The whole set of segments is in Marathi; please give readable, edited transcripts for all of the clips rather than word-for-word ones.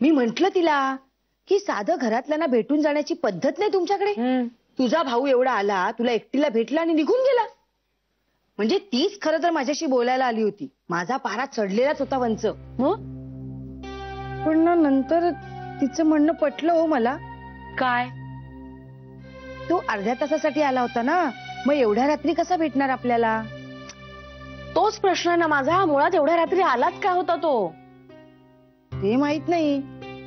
मी म्हंटल तिला की साधं घरातल्यांना भेटून जाण्याची पद्धत नाही तुमच्याकडे. तुझा भाऊ एवढा आला, तुला एकटीला भेटला आणि निघून गेला. म्हणजे तीच खरं तर माझ्याशी बोलायला आली होती. माझा पारा चढलेलाच होता वंच. पण नंतर तिचं म्हणणं पटलं हो मला. काय? तो अर्ध्या तासासाठी आला होता ना, मग एवढ्या रात्री कसा भेटणार आपल्याला? तोच प्रश्न ना माझा. मुळात एवढ्या रात्री आलाच काय होता तो? ते माहित नाही.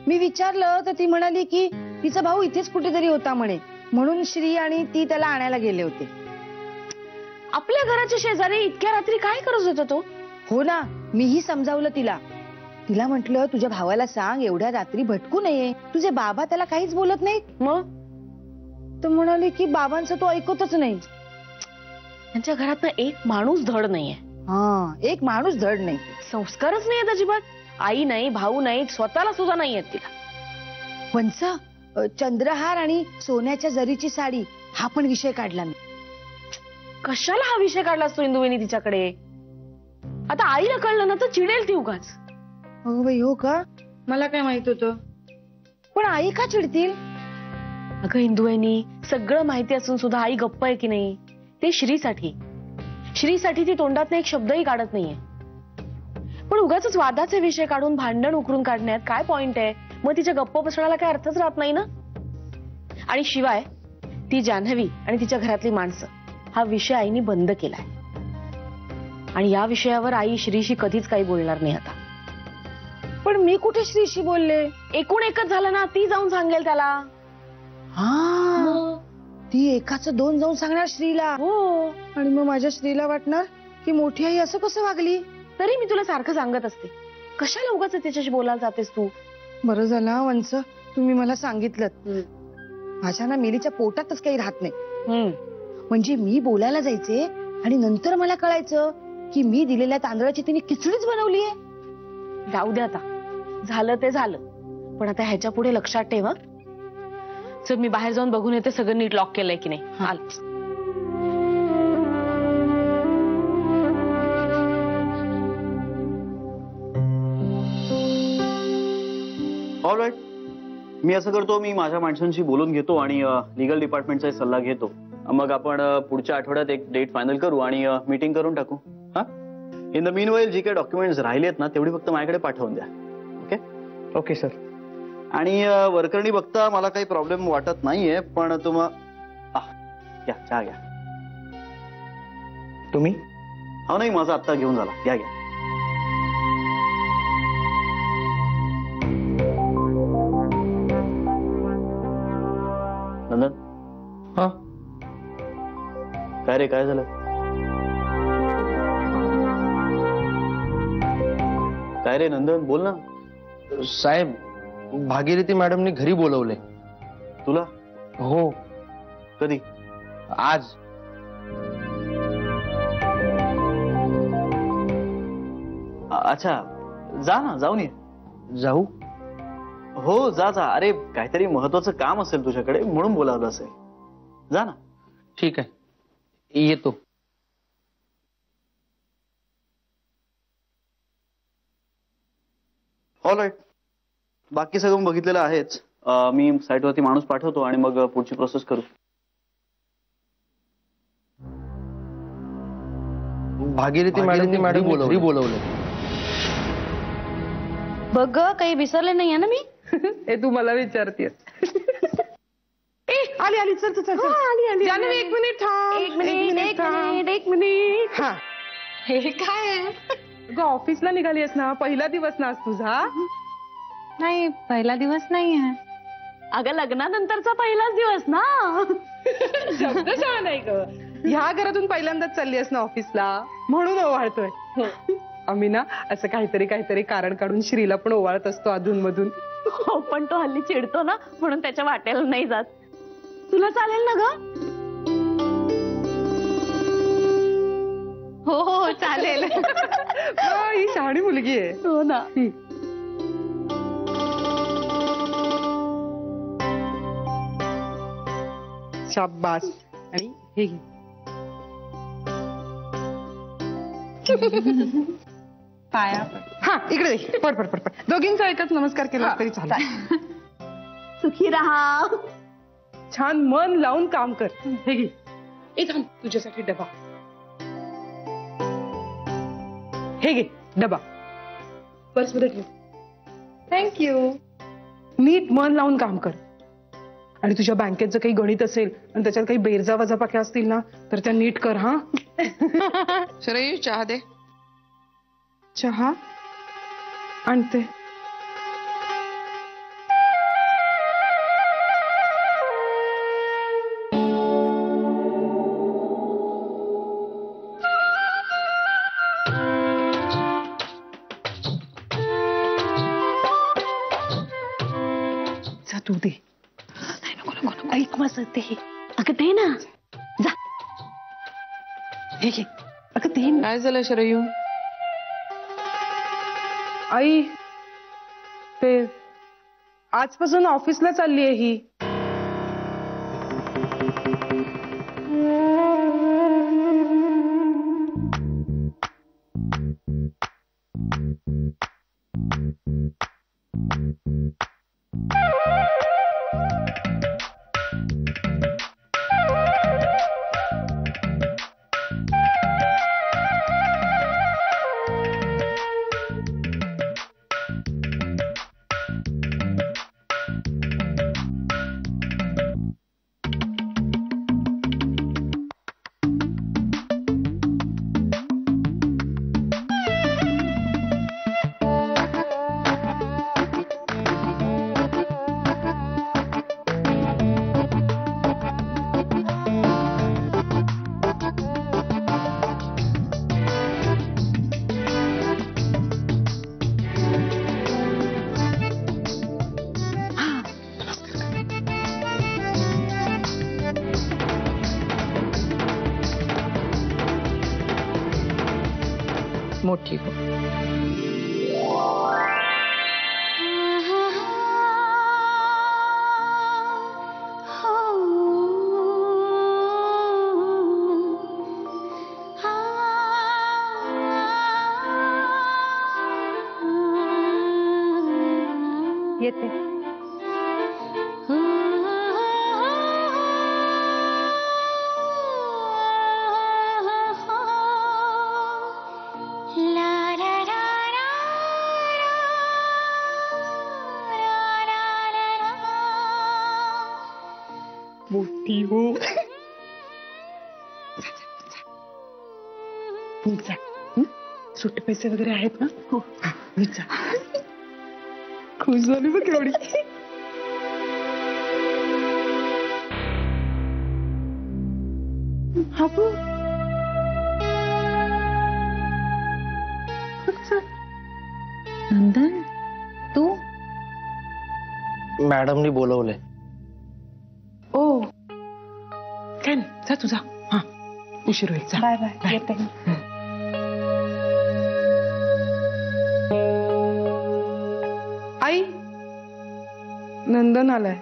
मी विचारलं तर ती म्हणाली की तिचा भाऊ इथेच कुठेतरी होता म्हणे, म्हणून श्री आणि ती त्याला आणायला गेले होते. आपल्या घराच्या शेजारी इतक्या रात्री काय करत होता तो? हो ना, मीही समजावलं तिला. तिला म्हटलं तुझ्या भावाला सांग एवढ्या रात्री भटकू नये, तुझे बाबा त्याला काहीच बोलत नाहीत. मग तर म्हणाले की बाबांचं तो ऐकतच नाही. त्यांच्या घरात ना एक माणूस धड नाहीये. हा, एक माणूस धड नाही. संस्कारच नाहीयेत अजिबात. आई नाही, भाऊ नाही, स्वतःला सुद्धा नाहीयेत तिला. पंच, चंद्रहार आणि सोन्याच्या जरीची साडी हा पण विषय काढला मी. कशाला हा विषय काढला असतो इंदुवहिनी तिच्याकडे? आता आईला कळलं ना तर चिडेल ती उगाच. हो बाई, हो का? मला काय माहित होतं. पण आई का चिडतील? अगं इंदुवहिनी, सगळं माहिती असून सुद्धा आई गप्प आहे की नाही? ते श्रीसाठी ती तोंडात एक शब्दही काढत नाहीये. पण उगाच वादाचे विषय काढून भांडण उकरून काढण्यात काय पॉइंट आहे? मग तिच्या गप्प बसण्याला काय अर्थच राहत नाही ना. आणि शिवाय ती जान्हवी आणि तिच्या घरातली माणसं हा विषय आईनी बंद केलाय. आणि या विषयावर आई श्रीशी कधीच काही बोलणार नाही आता. पण मी कुठे श्रीशी बोलले? एकूण एकच झालं ना, ती जाऊन सांगेल त्याला. हा, ती एकाचं दोन जाऊन सांगणार श्रीला. हो. आणि मग माझ्या श्रीला वाटणार की मोठी आई असं कसं वागली. तरी मी तुला सारखं सांगत असते, कशाला उगाच त्याच्याशी बोलायला जातेस तू? बरं झालं वंच, तुम्ही मला सांगितलं. माझ्या ना मिलीच्या पोटातच काही राहत नाही. म्हणजे मी बोलायला जायचे आणि नंतर मला कळायचं की मी दिलेल्या तांदळाची तिने खिचडीच बनवलीये. जाऊ दे आता, झालं ते झालं. पण आता ह्याच्या पुढे लक्षात ठेव. चल मी बाहेर जाऊन बघून येते सगळं नीट लॉक केलंय की नाही. ऑलराईट, मी असं करतो, मी माझ्या माणसांशी बोलून घेतो आणि लीगल डिपार्टमेंटचा सल्ला घेतो. मग आपण पुढच्या आठवड्यात एक डेट फायनल करू आणि मीटिंग करून टाकू. हा, इन द मीनवाईल जी काही डॉक्युमेंट्स राहिलेत ना तेवढी फक्त माझ्याकडे पाठवून द्या. ओके? Okay sir. आणि वर्करणी बघता मला काही प्रॉब्लेम वाटत नाहीये, पण घ्या चहा घ्या. तुम्ही? हो नाही, माझा आत्ता घेऊन झाला. घ्या घ्या. नंदन. हा, काय रे, काय झालं? काय रे नंदन, बोल ना. साहेब, भागीरथी मॅडमने घरी बोलवले. तुला? हो. कधी? आज. अच्छा, जा ना, जाऊन ये. जाऊ? हो, जा जा. अरे काहीतरी महत्वाचं काम असेल तुझ्याकडे म्हणून बोलावलं असेल. जा ना. ठीक आहे, येतो. ऑलराईट, बाकी सगळं बघितलेलं आहेच. मी साईटवरती माणूस पाठवतो आणि मग पुढची प्रोसेस करू. भागीरथी मॅडम घरी बोलवले. बघ, काही विसरले नाहीये ना मी? हे तू मला विचारतेस. आली आली, चल चल चल. जान्हवी, एक मिनिट थांब. एक मिनिट. हा, हे काय आहे? अगं ऑफिसला निघालीस ना, पहिला दिवस ना आज तुझा? नाही, पहिला दिवस नाही आहे. अगं लग्नानंतरचा पहिलाच दिवस ना. शब्द छान आहे ग. ह्या घरातून पहिल्यांदाच चालली आहेस ना ऑफिसला, म्हणून ओवाळतोय. आम्ही ना असं काहीतरी कारण काढून श्रीला पण ओवाळत असतो अधून मधून. हो, पण तो हल्ली चिडतो ना, म्हणून त्याच्या वाटेला नाही जात. तुला चालेल ना ग? हो हो, चालेल. ही शहाणी मुलगी आहे. हो ना. शाबास. आणि हे घे. पाया हा इकडे दे. पड पड पड पड. दोघींचा एकच नमस्कार केला तरी चालेल. सुखी राहा. छान मन लावून काम कर. हे घे. ए थांब, तुझ्यासाठी डबा. हे घे डबा. पर्समध्ये ठेव. थँक्यू. नीट मन लावून काम कर. आणि तुझ्या बँकेत जर काही गणित असेल आणि त्याच्यात काही बेरजा वजाबाक्या असतील ना तर त्या नीट कर. हा शरयू चहा दे. चहा आणते. जा तू दे. ऐक माझं ते. अगं दे ना. जा. हे घे. अगं दे. काय झालं शरयू? आई ते आजपासून ऑफिसला चालली आहे ही. मोठी हो. येते. मोठी हो. सुट्टे पैसे वगैरे आहेत ना? हो. जा. खुश झाली बघ एवढी. हापू. नंदन तू. मॅडमनी बोलवलंय. ओ काय नाही. जा तुझा. हा उशीर होईल. जा. Bye bye. येते. आई नंदन आलाय.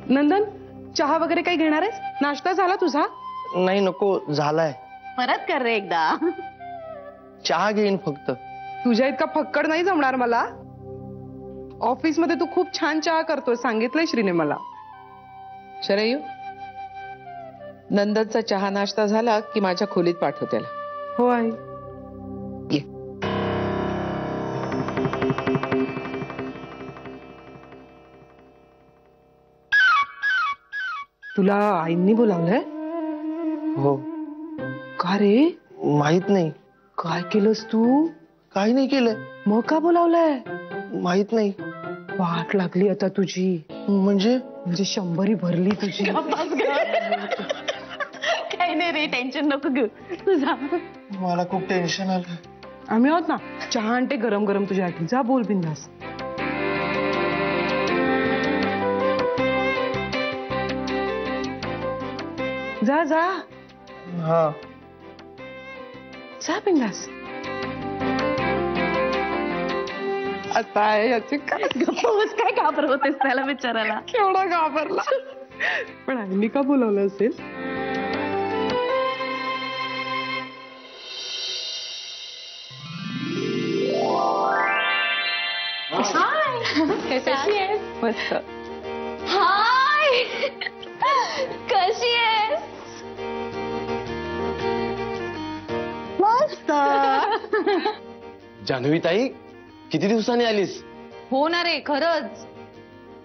नंदन चहा वगैरे काही घेणार आहेस? नाश्ता झाला तुझा? नाही नको झालाय. परत कर रे एकदा. चहा घेईन फक्त. तुझ्या इतका फक्कड नाही जमणार मला. ऑफिस मध्ये तू खूप छान चहा करतोय सांगितलंय श्रीने मला. शरयू, नंदनचा चहा नाश्ता झाला की माझ्या खोलीत पाठव त्याला. हो आई. ये. तुला आईंनी बोलावलंय? हो. का रे? माहित नाही. काय केलंस तू? काही नाही केलं. मग का बोलावलंय? माहित नाही. वाट लागली आता तुझी. म्हणजे 100 भरली तुझी. काही नाही रे, टेन्शन नको घेऊ. तुझा मला खूप टेन्शन आलं. आम्ही आहोत ना. चहा आणते गरम गरम तुझ्यासाठी. जा बोल बिंदास. जा जा. हा जा बिंदास. आता याची काय गप्पा काय घाबर होतेस त्याला विचारायला. केवढा घाबरला. पण आईने का बोलावलं असेल? कशी आहेस? मस्त. हाय कशी आहेस? मस्त. जान्हवी ताई किती दिवसांनी आलीस? हो ना रे, खरंच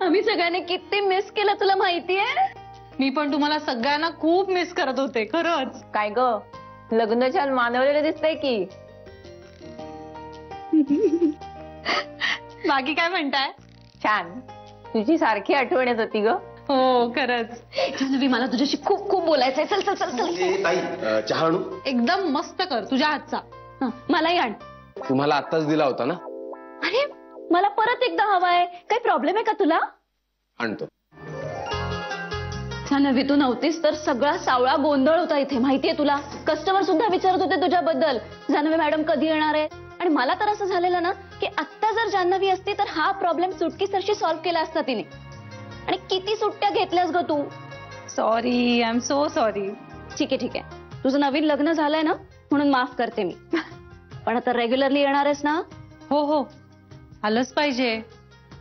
आम्ही सगळ्यांनी किती मिस केलं तुला माहितीये. मी पण तुम्हाला सगळ्यांना खूप मिस करत होते खरंच. काय ग, लग्न छान मानवलेलं दिसतंय की. बाकी काय म्हणताय? छान, तुझी सारखी आठवण येत होती ग. हो खरंच. जान्हवी, मला तुझ्याशी खूप खूप बोलायचंय. चल चल चल चल. ताई चहा आणू? एकदम मस्त कर तुझ्या हातचा. हं, मलाही आण. तुम्हाला आत्ताच दिला होता ना? अरे मला परत एकदा हवाय. काही प्रॉब्लेम आहे का तुला? आणतो. जान्हवी, तू नव्हतीस तर सगळा सावळा गोंधळ होता इथे, माहितीये तुला. कस्टमर सुद्धा विचारत होते तुझ्याबद्दल, जान्हवी मॅडम कधी येणार आहे. आणि मला तर असं झालेलं ना की आत्ता जर जान्हवी असती तर हा प्रॉब्लेम सुटकीसरशी सॉल्व्ह केला असता तिने. आणि किती सुट्ट्या घेतल्यास ग तू. Sorry, I am so sorry. ठीक आहे ठीक आहे, तुझं नवीन लग्न झालंय ना म्हणून माफ करते मी. पण आता रेग्युलरली येणार आहेस ना? हो हो, आलंच पाहिजे.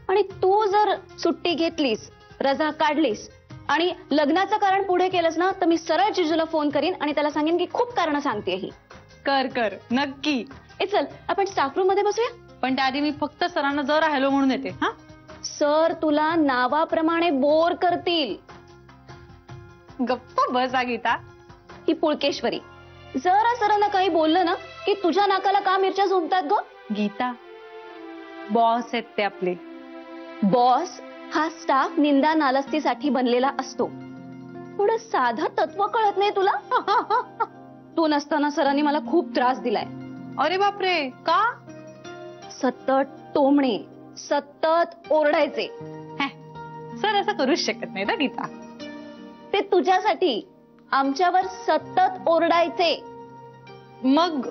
आणि तू जर सुट्टी घेतलीस, रजा काढलीस आणि लग्नाचं कारण पुढे केलंस ना तर मी सरळ जिजूला फोन करीन आणि त्याला सांगेन की खूप कारण सांगते ही. कर कर नक्की. ए चल, आपण स्टाफ रूम मध्ये बसूया. पण त्याआधी मी फक्त सरांना जर राहिलो म्हणून येते. हा, सर तुला नावाप्रमाणे बोर करतील. गप्प बस गीता. ही पुळकेश्वरी, जरा सरांना काही बोललं ना की तुझ्या नाकाला का मिरच्या झुमतात ग. गीता, बॉस आहेत ते आपले. बॉस हा स्टाफ निंदा नालस्तीसाठी बनलेला असतो. थोडं साधं तत्व कळत नाही तुला. तू नसताना सरांनी मला खूप त्रास दिलाय. अरे बापरे, का? सतत टोमणे, सतत ओरडायचे. सर असं करूच शकत नाही ना गीता. ते तुझ्यासाठी आमच्यावर सतत ओरडायचे. मग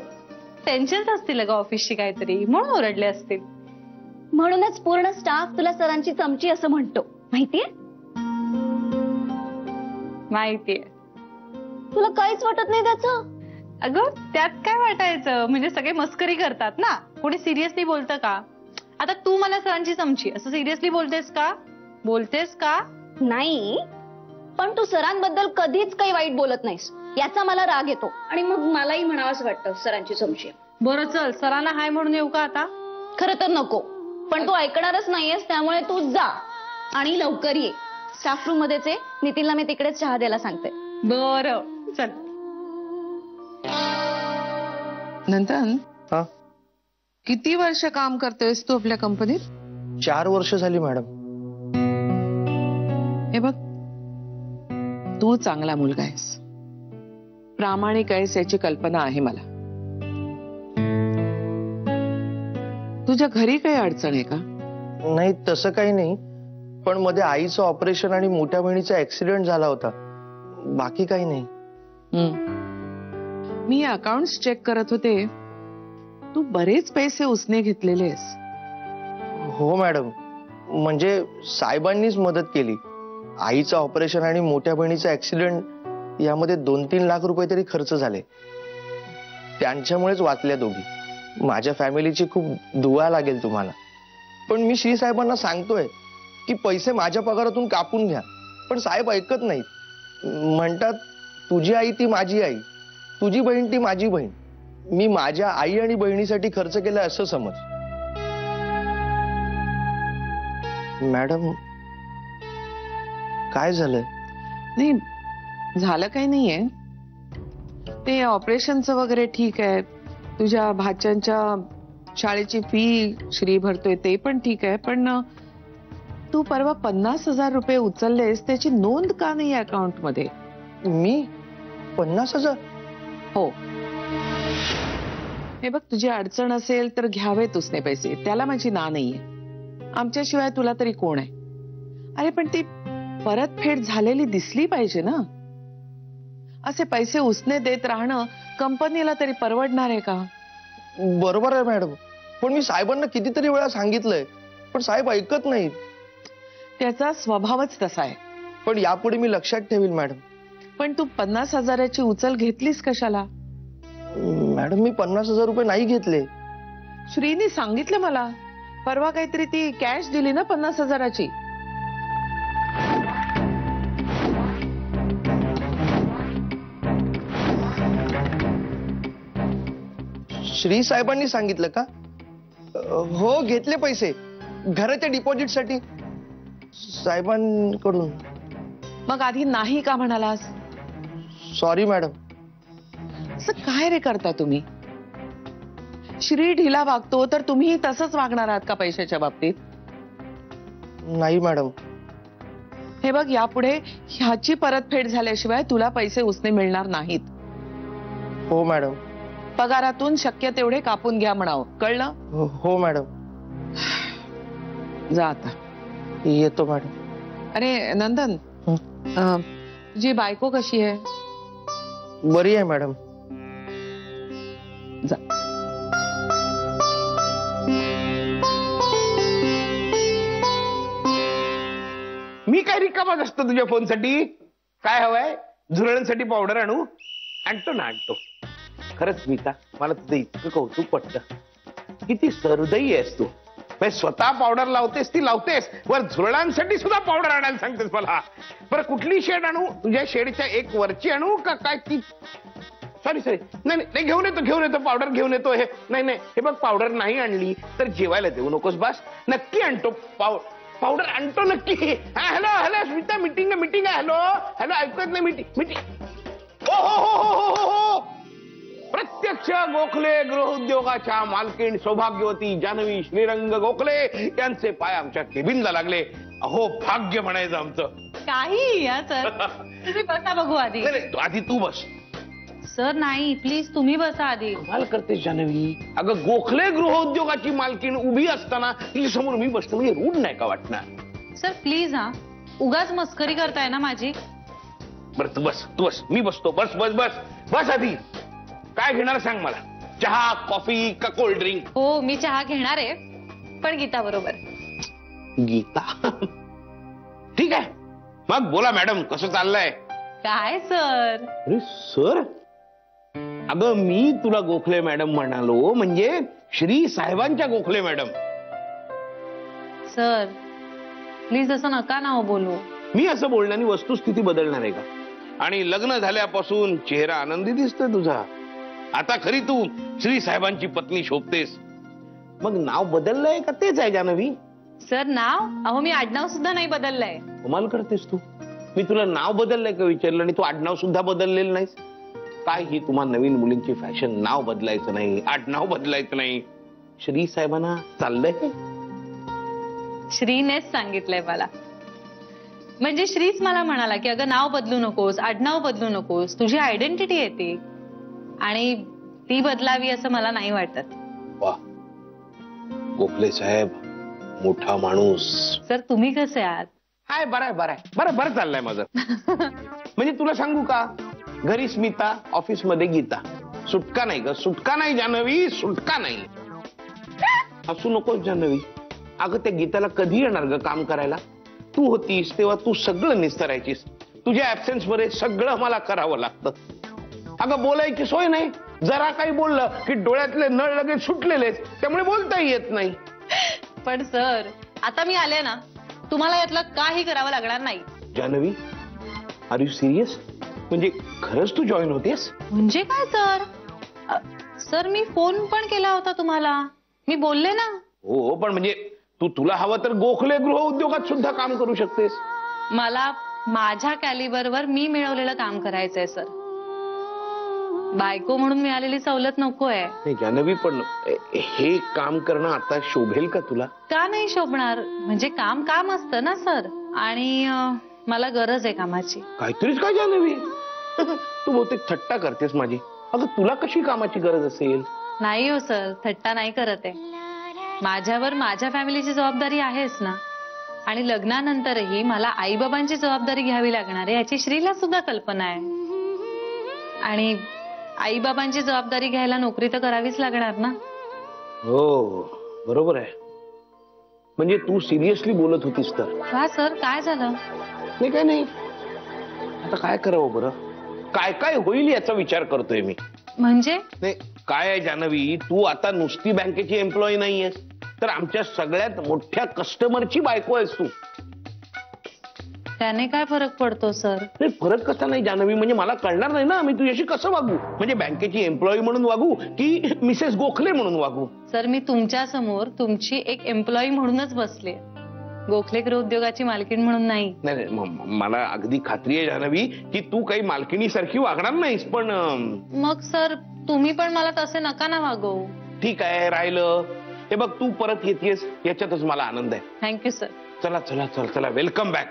टेन्शन असतील का ऑफिसची काहीतरी, म्हणून ओरडले असतील. म्हणूनच पूर्ण स्टाफ तुला सरांची चमची असं म्हणतो, माहितीये. माहितीये. तुला काहीच वाटत नाही त्याचं. अगं त्यात काय वाटायचं, म्हणजे सगळे मस्करी करतात ना, कोणी सिरियसली बोलतं का? आता तू मला सरांची चमची असं सिरियसली बोलतेस का? नाही, पण तू सरांबद्दल कधीच काही वाईट बोलत नाहीस, याचा मला राग येतो. आणि मग मलाही म्हणावंच वाटतं सरांची चमची. बरं चल, सरांना हाय म्हणून येऊ का आता? खरं तर नको, पण तू ऐकणारच नाहीयेस, त्यामुळे तू जा आणि लवकर ये. स्टाफ रूम मध्येच आहे, नितीनला मी तिकडेच चहा द्यायला सांगते. बरं चल. नंदन, हा, किती वर्ष काम करतोयस तू आपल्या कंपनीत? 4 वर्ष झाली मॅडम. हे बघ, तू चांगला मुलगा आहेस, प्रामाणिक आहेस याची कल्पना आहे मला. तुझ्या घरी काही अडचण आहे का? नाही तसं काही नाही, पण मध्ये आईचं ऑपरेशन आणि मोठ्या बहिणीचा ऍक्सिडेंट झाला होता, बाकी काही नाही. मी अकाउंट्स चेक करत होते, तू बरेच पैसे उसने घेतलेले आहेस. हो मॅडम, म्हणजे साहेबांनीच मदत केली. आईचं ऑपरेशन आणि मोठ्या बहिणीचा ऍक्सिडेंट यामध्ये 2-3 लाख रुपये तरी खर्च झाले. त्यांच्यामुळेच वाचल्या दोघी. माझ्या फॅमिलीची खूप दुआ लागेल तुम्हाला. पण मी श्री साहेबांना सांगतोय की पैसे माझ्या पगारातून कापून घ्या, पण साहेब ऐकत नाहीत. म्हणतात तुझी आई ती माझी आई, तुझी बहीण ती माझी बहीण. मी माझ्या आई आणि बहिणीसाठी खर्च केला असं समज. मॅडम काय झालंय? नाही झालं काही नाहीये, ते ऑपरेशनचं वगैरे ठीक आहे, तुझ्या भाच्यांच्या शाळेची फी श्री भरतोय ते पण ठीक आहे, पण तू परवा 50,000 रुपये उचललेस त्याची नोंद का नाही अकाउंट मध्ये? मी 50,000? हो. हे बघ, तुझी अडचण असेल तर घ्यावेत उसने पैसे, त्याला माझी ना नाहीये. आमच्याशिवाय तुला तरी कोण आहे? अरे पण ती परतफेड झालेली दिसली पाहिजे ना. असे पैसे उसने देत राहणं कंपनीला तरी परवडणार आहे का? बरोबर आहे मॅडम, पण मी साहेबांना कितीतरी वेळा सांगितलंय, पण साहेब ऐकत नाहीत. त्याचा स्वभावच तसा आहे. पण यापुढे मी लक्षात ठेवील मॅडम. पण तू 50,000ची उचल घेतलीस कशाला? मॅडम मी 50,000 रुपये नाही घेतले. श्रीनी सांगितलं मला परवा काहीतरी ती कॅश दिली ना 50,000ची. श्री साहेबांनी सांगितलं का? हो, घेतले पैसे घराच्या डिपॉझिट साठी साहेबांकडून. मग आधी नाही का म्हणालास? Sorry madam. असं काय रे करता तुम्ही? श्री ढिला वागतो तर तुम्ही तसंच वागणार आहात का पैशाच्या बाबतीत? नाही मॅडम. हे बघ, यापुढे ह्याची परतफेड झाल्याशिवाय तुला पैसे उसने मिळणार नाहीत. हो मॅडम. पगारातून शक्य तेवढे कापून घ्या म्हणावं, कळलं? हो मॅडम. जा आता. येतो मॅडम. अरे नंदन, तुझी बायको कशी आहे? बरी आहे मॅडम. जा. मी काय रिकामाच असतो तुझ्या फोनसाठी? काय हवंय? झुरळांसाठी पावडर आणू? आणतो ना, आणतो. खरंच स्मिता, मला तुझं इतकं कौतुक वाटतं. किती सहृदयी आहेस तू. स्वतः पावडर लावतेस ती लावतेस, वर झुरळांसाठी सुद्धा पावडर आणायला सांगतेस मला. बरं, कुठली शेड आणू? तुझ्या शेडच्या एक वरची आणू का काय? ती सॉरी नाही, घेऊन येतो पावडर घेऊन येतो. हे नाही, हे बघ, पावडर नाही आणली तर जेवायला देऊ नकोस. बस, नक्की आणतो पावडर आणतो नक्की. हॅलो स्मिता, मीटिंग आहे. हॅलो ऐकत नाही. मीटिंग. हो. प्रत्यक्ष गोखले गृहउद्योगाच्या मालकीण सौभाग्यवती जानवी श्रीरंग गोखले यांचे पाय आमच्या केबिनला लागले. अहो, भाग्य म्हणायचं आमचं. काही या सर, तुम्ही बसा बघू आधी. आधी तू बस. सर नाही, प्लीज तुम्ही बसा आधी. कमाल करतेस जानवी. अगं, गोखले गृहउद्योगाची मालकीण उभी असताना तिच्या समोर मी बसतो म्हणजे रूढ नाही का वाटणार? सर प्लीज, हा उगाच मस्करी करताय ना माझी. बरं, तू बस. मी बसतो. बस आधी. काय घेणार सांग मला? चहा, कॉफी का कोल्ड ड्रिंक? हो, मी चहा घेणार आहे, पण गीता बरोबर. गीता? ठीक आहे, मग बोला मॅडम, कसं चाललंय? काय सर? अरे सर, अगं मी तुला गोखले मॅडम म्हणालो म्हणजे श्री साहेबांच्या गोखले मॅडम. सर प्लीज असं नका ना हो बोलू. मी असं बोलण्याने वस्तुस्थिती बदलणार आहे का? आणि लग्न झाल्यापासून चेहरा आनंदी दिसतोय तुझा. आता खरी तू श्री साहेबांची पत्नी शोभतेस. मग नाव बदललंय का तेच आहे जानवी? सर नाव? अहो, मी आडनाव सुद्धा नाही बदललंय. कमाल करतेस तू. मी तुला नाव बदललंय का विचारलं आणि तू आडनाव सुद्धा बदललेलं नाहीस. काय ही तुम्हा नवीन मुलींची फॅशन? नाव बदलायचं नाही, आडनाव बदलायचं नाही. श्री साहेबांना चाललंय. श्रीनेच सांगितलंय मला. म्हणजे श्रीच मला म्हणाला की अगं नाव बदलू नकोस, आडनाव बदलू नकोस, तुझी आयडेंटिटी आहे ती, आणि ती बदलावी असं मला नाही वाटत. वा, गोखले साहेब मोठा माणूस. सर तुम्ही कसे आहात? हाय, बरं चाललंय माझं. म्हणजे तुला सांगू का, घरी स्मिता, ऑफिस मध्ये गीता. सुटका नाही ग, सुटका नाही जानवी, सुटका नाही. असू नकोस जानवी. अगं, त्या गीताला कधी येणार ग काम करायला? तू होतीस तेव्हा तू सगळं निस्तरायचीस. तुझ्या ऍब्सेन्स मध्ये सगळं मला करावं लागतं. अगं, बोलायची सोय नाही. जरा काही बोललं की डोळ्यातले नळ लगेच सुटलेलेच, त्यामुळे बोलताही येत नाही. पण सर आता मी आले ना, तुम्हाला यातलं काही करावं लागणार नाही. Jahnavi, are you serious? म्हणजे खरंच तू जॉईन होतेस? म्हणजे काय सर? सर मी फोन पण केला होता तुम्हाला, मी बोलले ना. हो, पण म्हणजे तुला हवं तर गोखले गृह उद्योगात सुद्धा काम करू शकतेस. मला माझ्या कॅलिबरवर मी मिळवलेलं काम करायचंय सर. बायको म्हणून मिळालेली सवलत नकोय. नाही जानवी, पण हे काम करणं आता शोभेल का तुला? का नाही शोभणार? म्हणजे काम असतं ना सर, आणि मला गरज आहे कामाची. काहीतरीच काय जानवी, तू बहुतेक थट्टा करतेस माझी. अगं, तुला कशी कामाची गरज असेल? नाही हो सर, थट्टा नाही करत आहे. माझ्यावर माझ्या फॅमिलीची जबाबदारी आहेच ना, आणि लग्नानंतरही मला आई बाबांची जबाबदारी घ्यावी लागणार आहे याची श्रीला सुद्धा कल्पना आहे. आणि आई बाबांची जबाबदारी घ्यायला नोकरी तर करावीच लागणार ना. हो, बरोबर आहे. म्हणजे तू सिरियसली बोलत होतीस तर? हा सर, काय झालं? नाही, काय नाही. आता काय करावं बरं? काय होईल याचा विचार करतोय मी. म्हणजे? नाही, काय आहे जानवी, तू आता नुसती बँकेची एम्प्लॉई नाहीयेस. तर आमच्या सगळ्यात मोठ्या कस्टमरची बायको आहेस तू. त्याने काय फरक पडतो सर? नाही, फरक कसा नाही जान्हवी, म्हणजे मला कळणार नाही ना मी तुझ्याशी कसं वागू. म्हणजे बँकेची एम्प्लॉई म्हणून वागू की मिसेस गोखले म्हणून वागू. सर मी तुमच्या समोर तुमची एक एम्प्लॉई म्हणूनच बसले, गोखले गृहोद्योगाची मालकीण म्हणून नाही. नाही मला अगदी खात्री आहे जान्हवी की तू काही मालकिणीसारखी वागणार नाहीस, पण मग सर तुम्ही पण मला तसे नका ना वागवू. ठीक आहे, राहिलं. हे बघ, तू परत येतेस याच्यातच मला आनंद आहे. Thank you sir. चला चला चल चला, वेलकम बॅक.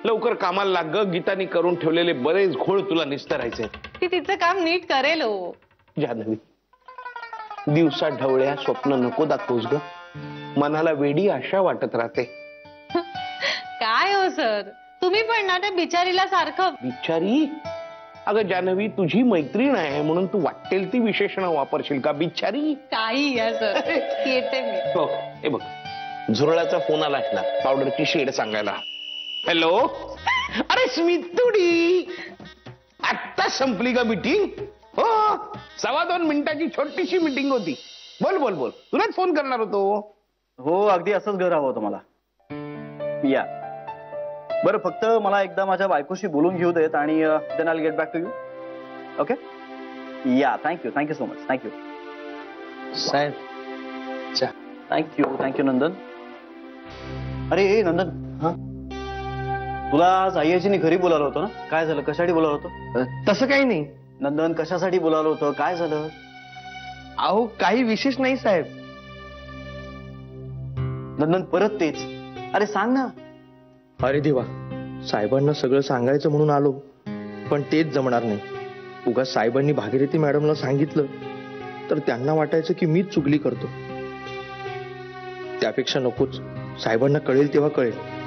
लवकर कामाला लाग ग. गीतानी करून ठेवलेले बरेच घोळ तुला निस्तरायचे. ती तिचं काम नीट करेल हो. जान्हवी, दिवसा ढवळ्या स्वप्न नको दाखवूस ग. मनाला वेडी आशा वाटत राहते. काय हो सर, तुम्ही पण ना त्या बिचारीला सारखं. बिचारी? अगं जान्हवी, तुझी मैत्रीण आहे म्हणून तू वाटेल ती विशेषणं वापरशील का? बिचारी काही या सर. येते मी. हो, हे बघ, झुरळाचा फोन आला ना पावडरची शेड सांगायला. हॅलो, अरे स्मितुडी, आत्ता संपली का मीटिंग? हो, 2.25 मिनिटाची छोटीशी मीटिंग होती. बोल बोल बोल, तुलाच फोन करणार होतो. हो, अगदी असंच घर हवं होतं मला. या बरं, फक्त मला एकदा माझ्या बायकोशी बोलून घेऊ देत आणि then I will get back to you. Okay, yeah. Thank you so much. Thank you साहेब. थँक्यू नंदन. अरे नंदन, हा, तुला आज आईजीने घरी बोलावलं होतं ना? काय झालं? कशासाठी बोलावलं होतं? तसं काही नाही नंदन, कशासाठी बोलावलं होतं? काय झालं? अहो, काही विशेष नाही साहेब. नंदन, परत तेच. अरे सांग ना. अरे देवा, साहेबांना सगळं सांगायचं म्हणून आलो, पण तेच जमणार नाही. उगा साहेबांनी भागीरथी मॅडमला सांगितलं तर त्यांना वाटायचं की मीच चुगली करतो. त्यापेक्षा नकोच. साहेबांना कळेल तेव्हा कळेल.